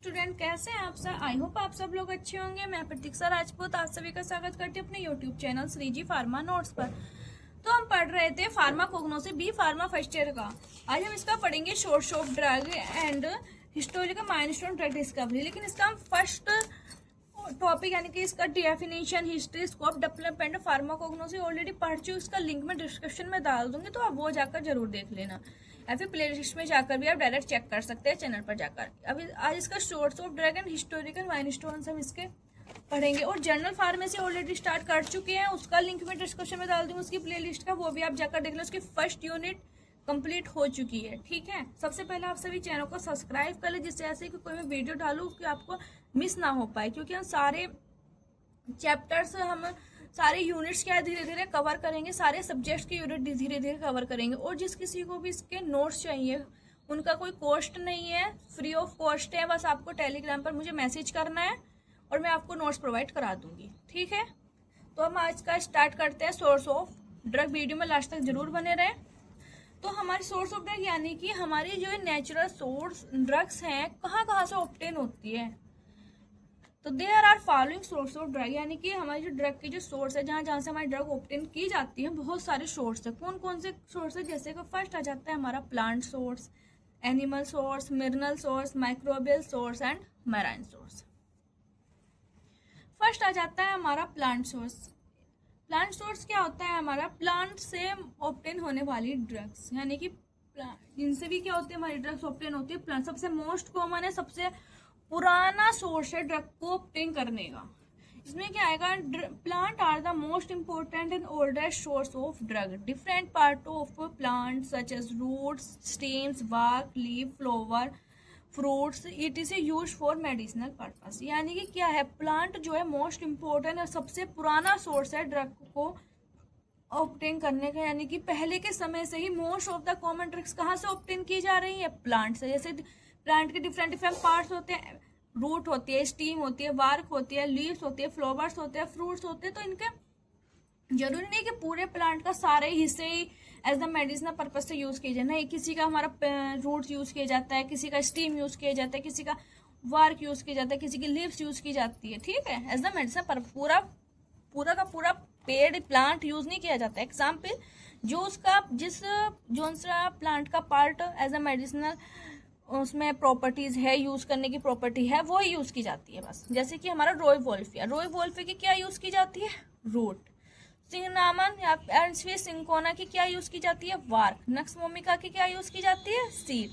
Student कैसे हैं आप सब। आई होप आप सब लोग अच्छे होंगे। मैं प्रतीक्षा राजपूत आप सभी का स्वागत करती हूँ अपने YouTube channel Shreeji pharma notes पर। तो हम पढ़ रहे थे pharmacognosy B pharma first year का। आज हम इसका पढ़ेंगे source of drug and historical milestone drug discovery. लेकिन इसका हम फर्स्ट टॉपिक यानी कि इसका definition, history, scope, development, pharmacognosy already पढ़ चुके। इसका लिंक मैं डिस्क्रिप्शन में डाल दूंगी, तो आप वो जाकर जरूर देख लेना, या फिर प्ले लिस्ट में जाकर भी आप डायरेक्ट चेक कर सकते हैं चैनल पर जाकर। अभी आज इसका source of drug and historical milestones हम इसके पढ़ेंगे। और जनरल फार्मेसी ऑलरेडी स्टार्ट कर चुके हैं, उसका लिंक मैं डिस्क्रिप्शन में डाल दूंगी उसकी प्ले लिस्ट का, वो भी आप जाकर देख लो। उसकी फर्स्ट यूनिट कंप्लीट हो चुकी है। ठीक है, सबसे पहले आप सभी चैनल को सब्सक्राइब कर ले, जिससे ऐसे कि कोई मैं वीडियो डालूं कि आपको मिस ना हो पाए, क्योंकि हम सारे चैप्टर्स, हम सारे यूनिट्स क्या धीरे धीरे कवर करेंगे, सारे सब्जेक्ट्स की यूनिट धीरे धीरे कवर करेंगे। और जिस किसी को भी इसके नोट्स चाहिए, उनका कोई कॉस्ट नहीं है, फ्री ऑफ कॉस्ट है। बस आपको टेलीग्राम पर मुझे मैसेज करना है और मैं आपको नोट्स प्रोवाइड करा दूंगी। ठीक है, तो हम आज का स्टार्ट करते हैं सोर्स ऑफ ड्रग। वीडियो में लास्ट तक जरूर बने रहे। तो हमारी सोर्स ऑफ ड्रग यानी कि हमारी जो नेचुरल सोर्स ड्रग्स हैं कहाँ से ऑब्टेन होती है। तो there are following source of drug, यानी कि हमारी जो ड्रग की जो सोर्स है, जहाँ से हमारी ड्रग ऑब्टेन की जाती है, बहुत सारे सोर्स है। कौन कौन से सोर्स है? जैसे कि फर्स्ट आ जाता है हमारा plant source, animal source, mineral source, microbial source and marine source. First आ जाता है हमारा प्लांट सोर्स। प्लांट सोर्स क्या होता है? हमारा प्लांट से ऑब्टेन होने वाली ड्रग्स, यानी कि इनसे भी क्या होती है, हमारी ड्रग्स ऑब्टेन होती है प्लांट। सबसे मोस्ट कॉमन है, सबसे पुराना सोर्स है ड्रग को ऑब्टेन करने का। इसमें क्या आएगा? Plant are the most important and oldest source of drug. Different part of plant such as roots, stems, bark, leaf, flower, fruits it is use for medicinal purpose. यानी कि क्या है, प्लांट जो है मोस्ट इम्पोर्टेंट और सबसे पुराना source है ड्रग को ऑब्टेन करने का। यानी कि पहले के समय से ही most of the common drugs कहाँ से ऑब्टेन की जा रही है? प्लांट से। जैसे प्लांट के डिफरेंट पार्ट्स होते हैं, रूट होती है, स्टीम होती है, बार्क होती है, लीव्स होती है, फ्लावर्स होते हैं, फ्रूट्स होते हैं। तो इनके जरूरी नहीं कि पूरे प्लांट का सारे हिस्से ही एज द मेडिसिनल पर्पज से यूज किए जाए। नहीं, किसी का हमारा रूट्स यूज किया जाता है, किसी का स्टीम यूज किया जाता है, किसी का बार्क यूज किया जाता है, किसी की लीव्स यूज की जाती है। ठीक है, एज द मेडिसिन पर पूरा का पूरा पेड़ प्लांट यूज नहीं किया जाता। एग्जाम्पल, जो उसका जो सा प्लांट का पार्ट एज अ मेडिसिनल उसमें प्रॉपर्टीज है, यूज करने की प्रॉपर्टी है, वो ही यूज की जाती है बस। जैसे कि हमारा रोय वोल्फिया की क्या यूज की जाती है? रूट। सिंगनामन या सिंकोना की क्या यूज की जाती है? वार्क। नक्स मोमिका की क्या यूज की जाती है? सीड।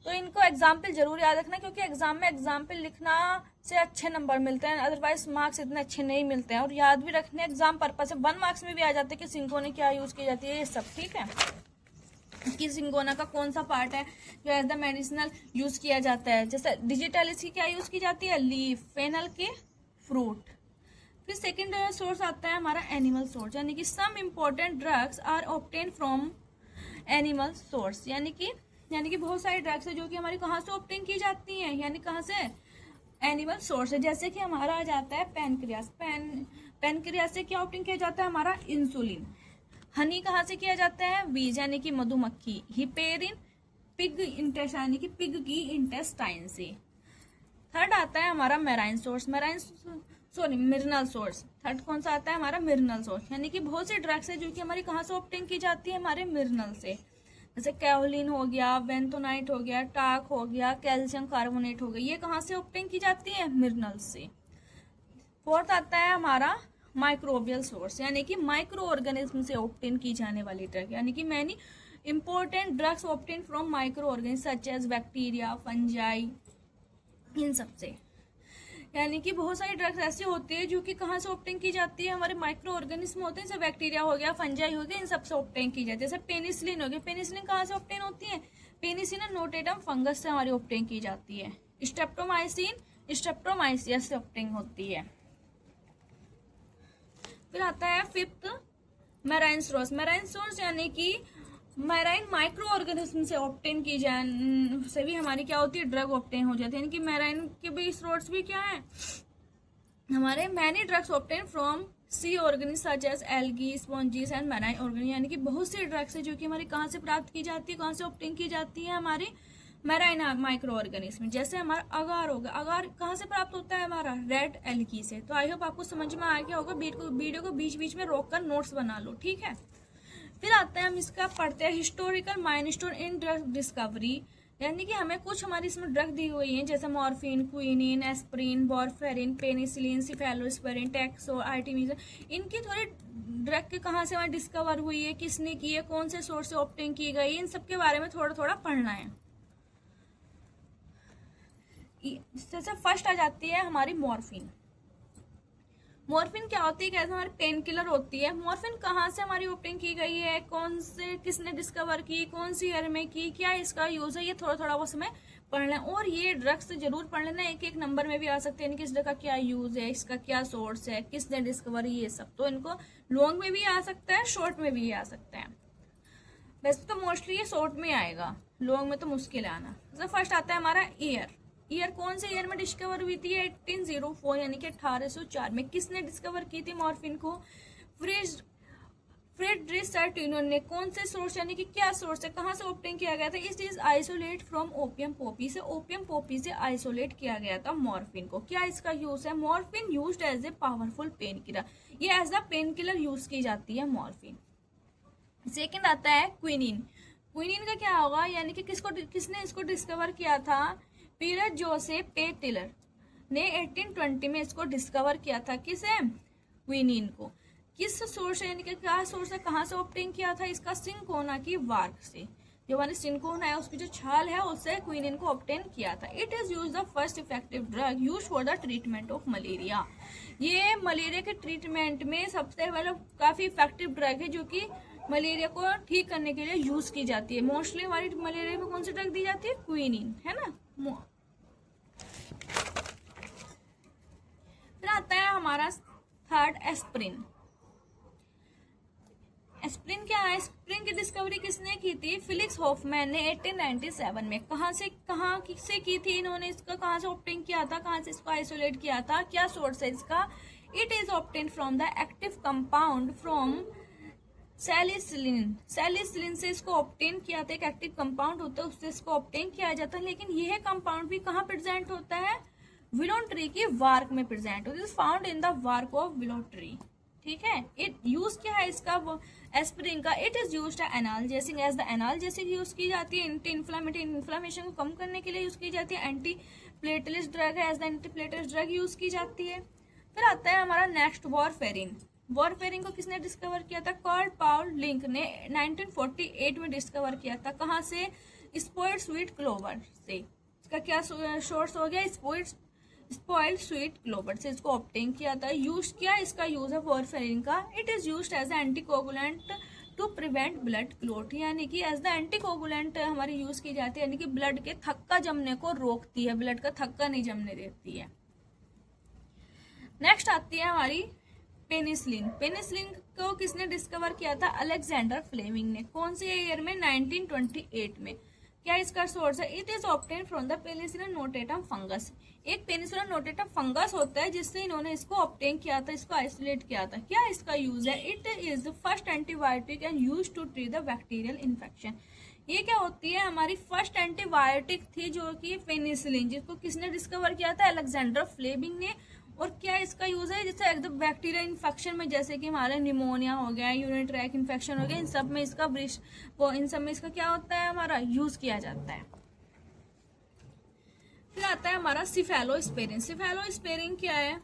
तो इनको एग्जाम्पल जरूर याद रखना, क्योंकि एग्जाम में एग्जाम्पल लिखना से अच्छे नंबर मिलते हैं, अदरवाइज मार्क्स इतने अच्छे नहीं मिलते हैं। और याद भी रखने एग्जाम पर्पज से 1 मार्क्स में भी आ जाते हैं कि सिंकोना क्या यूज की जाती है, ये सब। ठीक है, कि सिंगोना का कौन सा पार्ट है जो एज द मेडिसिनल यूज किया जाता है। जैसे डिजिटलिस की क्या यूज की जाती है? लीफ। फेनल के फ्रूट। फिर सेकंड सोर्स आता है हमारा एनिमल सोर्स, यानी कि some important drugs are obtain from animal source. यानी कि बहुत सारी ड्रग्स है जो कि हमारी कहाँ से ऑब्टेन की जाती हैं, यानी कहाँ से? एनिमल सोर्स है। जैसे कि हमारा आ जाता है पैनक्रियास। पैनक्रियास से क्या ऑब्टेन किया जाता है? हमारा इंसुलिन। हनी कहाँ से किया जाता है? बीज, यानी कि मधुमक्खी। हिपेरिन पिग इंटेस्टाइन, यानी कि पिग की इंटेस्टाइन से। थर्ड आता है हमारा marine source. Mineral source. Third कौन सा आता है? हमारा मिनरल सोर्स। यानी कि बहुत सी ड्रग्स है जो कि हमारी कहाँ से ऑब्टेन की जाती है? हमारे मिनरल से। जैसे कैओलिन हो गया, बेंथोनाइट हो गया, टाक हो गया, कैल्शियम कार्बोनेट हो गया, ये कहाँ से ऑब्टेन की जाती है? मिनरल से। फोर्थ आता है हमारा माइक्रोबियल सोर्स, यानी कि माइक्रो ऑर्गेनिज्म से ऑब्टेन की जाने वाली ड्रग। यानी कि many important drugs obtain from micro organism such as bacteria, fungi, इन सब से। यानी कि बहुत सारी ड्रग्स ऐसी होती है जो कि कहाँ से ऑब्टेन की जाती है? हमारे माइक्रो ऑर्गेनिज्म होते हैं, जैसे बैक्टीरिया हो गया, फंजाई हो गया, इन सब से ऑब्टेन की जाती है। जैसे पेनिसिलिन हो गया। पेनिसिलिन कहाँ से ऑब्टेन होती है? पेनिसिलिन नोटेटम फंगस से हमारी ऑब्टेन की जाती है। स्ट्रेप्टोमाइसिस से ऑब्टेन होती है। फिर आता है fifth marine source. Marine source यानी कि मैराइन माइक्रो ऑर्गेनिज्म से ऑब्टेन की जाने से भी हमारी क्या होती है? ड्रग ऑब्टेन हो जाती है। यानी कि मैराइन के भी सोर्स भी क्या है हमारे? Many drugs obtain from sea organism such as algae, sponges and marine organism. यानी कि बहुत सी ड्रग्स है जो कि हमारी कहाँ से प्राप्त की जाती है, कहाँ से ऑब्टेन की जाती है? हमारी मैराइन माइक्रो ऑर्गेनिज्म, जैसे हमारा अगार होगा। अगार कहाँ से प्राप्त होता है हमारा? रेड एल्गी से। तो आई होप आपको समझ में आ गया होगा। वीडियो को बीच बीच में रोक कर नोट्स बना लो, ठीक है। फिर आता है हम इसका पढ़ते हैं historical milestone in drug discovery, यानी कि हमें कुछ हमारी इसमें ड्रग दी हुई है, जैसे morphine, quinine, aspirin, warfarin, penicillin, cephalosporin, taxol, artemisinin. इनकी थोड़ी ड्रग के कहाँ से हमारी डिस्कवर हुई है, किसने की है, कौन से सोर्स से ऑब्टेन की गई, इन सब के बारे में थोड़ा थोड़ा पढ़ना है। जैसे फर्स्ट आ जाती है हमारी मॉर्फिन। मॉर्फिन क्या होती है? कैसे हमारी पेन किलर होती है। मॉर्फिन कहाँ से हमारी ऑब्टेन की गई है, कौन से किसने डिस्कवर की, कौन सी ईयर में की, क्या इसका यूज है, ये थोड़ा थोड़ा वो समय पढ़ लें। और ये ड्रग्स जरूर पढ़ लेना, एक एक नंबर में भी आ सकते हैं, किस ड्रग का क्या यूज है, इसका क्या सोर्स है, किसने डिस्कवर, ये सब। तो इनको लॉन्ग में भी आ सकता है, शॉर्ट में भी आ सकता है। वैसे तो मोस्टली ये शॉर्ट में आएगा, लॉन्ग में तो मुश्किल है आना। तो फर्स्ट आता है हमारा ईयर। ईयर कौन से ईयर में डिस्कवर हुई थी? 1804 यानी कि 1804 में। किसने डिस्कवर की थी मॉर्फिन को? फ्रेडरिक सर्टिनो ने। कौन से सोर्स यानी कि क्या सोर्स है, कहाँ से ऑब्टेन किया गया था? It is isolate from opium poppy से। ओपियम पॉपी से आइसोलेट किया गया था मॉर्फिन को। क्या इसका यूज है? Morphine used as a powerful pain killer. ये as a pain killer use की जाती है मॉर्फिन। सेकेंड आता है क्विनिन। क्विनिन का क्या होगा, यानी कि किसने इसको डिस्कवर किया था? पीटर जोसेफ पेटिलर ने 1820 में इसको डिस्कवर किया था। किसे? क्विनिन को। किस सोर्स यानी कि क्या सोर्स है, कहाँ से ऑब्टेन किया था इसका? सिंकोना की वार्क से। जो हमारे सिंकोना है उसकी जो छाल है उससे क्विनिन को ऑब्टेन किया था। It is use the first effective drug use for the treatment of malaria. ये मलेरिया के ट्रीटमेंट में सबसे मतलब काफी इफेक्टिव ड्रग है, जो कि मलेरिया को ठीक करने के लिए यूज की जाती है। मोस्टली हमारी मलेरिया में कौन सी ड्रग दी जाती है? क्विनिन, है ना। फिर आता है हमारा थर्ड एस्प्रिन। एस्प्रिन क्या है? एस्प्रिन की डिस्कवरी किसने की थी? फिलिक्स हॉफमैन ने 1897 में। कहाँ से की थी इन्होंने? इसका कहाँ से ऑब्टेन किया था, कहाँ से इसको आइसोलेट किया था, क्या सोर्स है इसका? It is obtain from the active compound from salicin. Salicin से इसको ऑब्टेन किया था। एक एक्टिव कंपाउंड होता है, उससे इसको ऑब्टेन किया जाता है। लेकिन यह कंपाउंड भी कहाँ प्रेजेंट होता है? विलो ट्री की वार्क में प्रेजेंट होता है। Found in the bark of willow tree, ठीक है। इट यूज क्या है इसका? एस्प्रिन का it is used analgesic as the analgesic use की जाती है। एंटी इन्फ्लामेटरी, इन्फ्लामेशन को कम करने के लिए यूज की जाती है। एंटी प्लेटलेट्स ड्रग है, as the anti platelets drug use की जाती है। फिर आता है हमारा नेक्स्ट वॉरफेरिन। वॉरफेरिन को किसने डिस्कवर किया था? कार्ल पाउल लिंक ने 1948 में डिस्कवर किया था। कहाँ से? स्पॉइल्ड स्वीट क्लोवर से। इसका क्या सोर्स हो गया? स्पॉइल्ड स्वीट क्लोवर से इसको ऑब्टेन किया था। यूज क्या इसका यूज है वॉरफेरिन का? It is used as a anticoagulant to prevent blood clot, यानी कि एज द एंटीकोगुलेंट हमारी यूज की जाती है, यानी कि ब्लड के थक्का जमने को रोकती है, ब्लड का थक्का नहीं जमने देती है। नेक्स्ट आती है हमारी पेनिसिलिन। पेनिसिलिन को किसने डिस्कवर किया था? अलेक्जेंडर फ्लेमिंग ने। कौन से ईयर में? 1928 में। क्या इसका सोर्स है? It is obtain from the penicillin notatum fungus. एक पेनिसिलिन नोटेटम फंगस होता है जिससे इन्होंने इसको ऑब्टेन किया था, इसको आइसोलेट किया था। क्या इसका यूज है? It is the first antibiotic and use to treat the bacterial infection. ये क्या होती है? हमारी फर्स्ट एंटीबायोटिक थी, जो कि पेनिसिलिन, जिसको किसने डिस्कवर किया था? अलेक्जेंडर फ्लेमिंग ने। और क्या इसका यूज है? जैसे एकदम बैक्टीरिया इन्फेक्शन में, जैसे कि हमारा निमोनिया हो गया, यूरिनरी ट्रैक इन्फेक्शन हो गया, इन सब में इसका क्या होता है? हमारा यूज किया जाता है। फिर आता है हमारा सिफेलोस्पेरिन। सिफेलोस्पेरिन क्या है?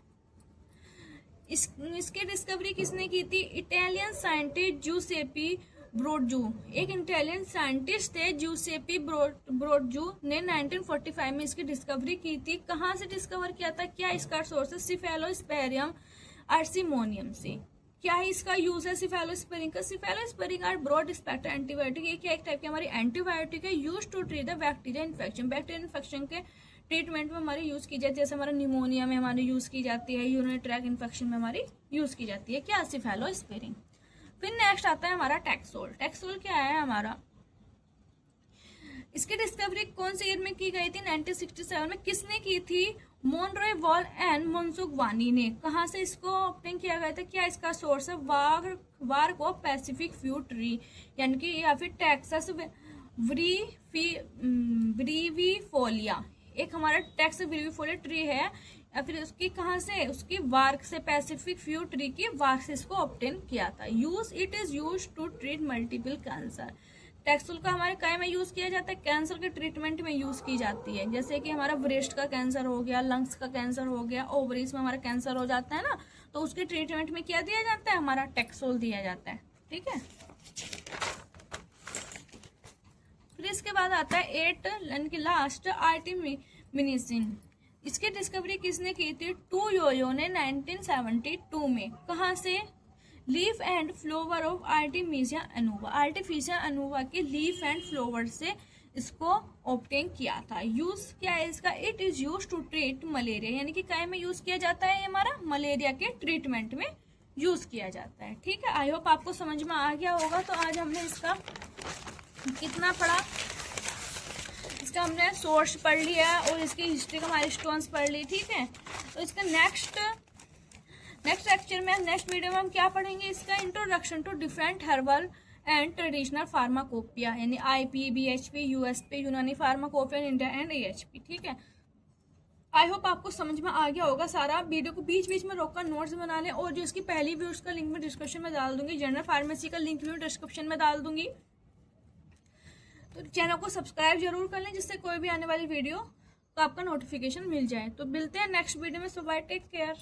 इसकी डिस्कवरी किसने की थी? Italian scientist Giuseppe Brotzu. एक इटालियन साइंटिस्ट थे जूसेपी ब्रोडजू ने 1945 में इसकी डिस्कवरी की थी। कहाँ से डिस्कवर किया था? क्या इसका सोर्स है? सिफेलोस्पेरियम आर्सिमोनियम से। क्या है इसका यूज है सिफेलोस्पेरिन का? Cephalosporin are broad spectrum antibiotic. ये क्या एक टाइप की हमारी एंटीबायोटिक है, use to treat the bacteria infection. Bacteria infection के ट्रीटमेंट में हमारी यूज की जाती है, जैसे हमारा निमोनिया में हमारी यूज की जाती है, यूरिनरी ट्रैक इन्फेक्शन में हमारी यूज की जाती है। क्या? सिफेलोस्पेरिन। फिर नेक्स्ट आता है हमारा टैक्सोल। टैक्सोल क्या है हमारा? इसकी डिस्कवरी कौन से ईयर में की गई थी? 1967 में। किसने की थी? मोनरोय वॉल एंड मोन्सुगवानी ने। कहाँ से इसको ऑब्टेन किया गया था? क्या इसका सोर्स है? वार्क ऑफ पैसिफिक फ्यू ट्री, यानी कि या फिर टेक्सास ब्रीवीफोलिया, एक हमारा टेक्स ब्रीवीफोलिया ट्री है, या फिर उसकी कहाँ से, उसकी वार्क से, पैसिफिक फ्यू ट्री की वार्क से इसको ऑब्टेन किया था। Use, it is use to treat multiple cancer. Taxol का हमारे काय में यूज किया जाता है, कैंसर के ट्रीटमेंट में यूज की जाती है। जैसे कि हमारा ब्रेस्ट का कैंसर हो गया, लंग्स का कैंसर हो गया, ओवरीज में हमारा कैंसर हो जाता है ना, तो उसके ट्रीटमेंट में क्या दिया जाता है, हमारा टेक्सोल दिया जाता है। ठीक है, फिर इसके बाद आता है 8 यानी कि लास्ट, आर्टिमिनिसिन। इसकी डिस्कवरी किसने की थी, टू योयो ने 1972 में। कहाँ से, leaf and flower of Artemisia annua, Artemisia annua के लीफ एंड फ्लावर से इसको ऑब्टेन किया था। यूज क्या है इसका, it is use to treat malaria, यानी कि काय में यूज किया जाता है, हमारा मलेरिया के ट्रीटमेंट में यूज किया जाता है। ठीक है, आई होप आपको समझ में आ गया होगा। तो आज हमने इसका कितना पढ़ा, इसका हमने सोर्स पढ़ लिया और इसकी हिस्ट्री का माइलस्टोन्स पढ़ ली। ठीक है, तो इसका नेक्स्ट लेक्चर में, नेक्स्ट वीडियो में हम क्या पढ़ेंगे, इसका introduction to different herbal and traditional pharmacopoeia, यानी IP, BHP, USP, Unani pharmacopoeia in India and AHP. ठीक है, आई होप आपको समझ में आ गया होगा सारा। वीडियो को बीच बीच में रोककर नोट्स बना लें, और जो इसकी पहली वीडियो उसका लिंक मैं डिस्क्रिप्शन में डाल दूंगी, जनरल फार्मेसी का लिंक भी डिस्क्रिप्शन में डाल दूंगी। तो चैनल को सब्सक्राइब जरूर कर लें, जिससे कोई भी आने वाली वीडियो का आपका नोटिफिकेशन मिल जाए। तो मिलते हैं नेक्स्ट वीडियो में। सो बाय, टेक केयर।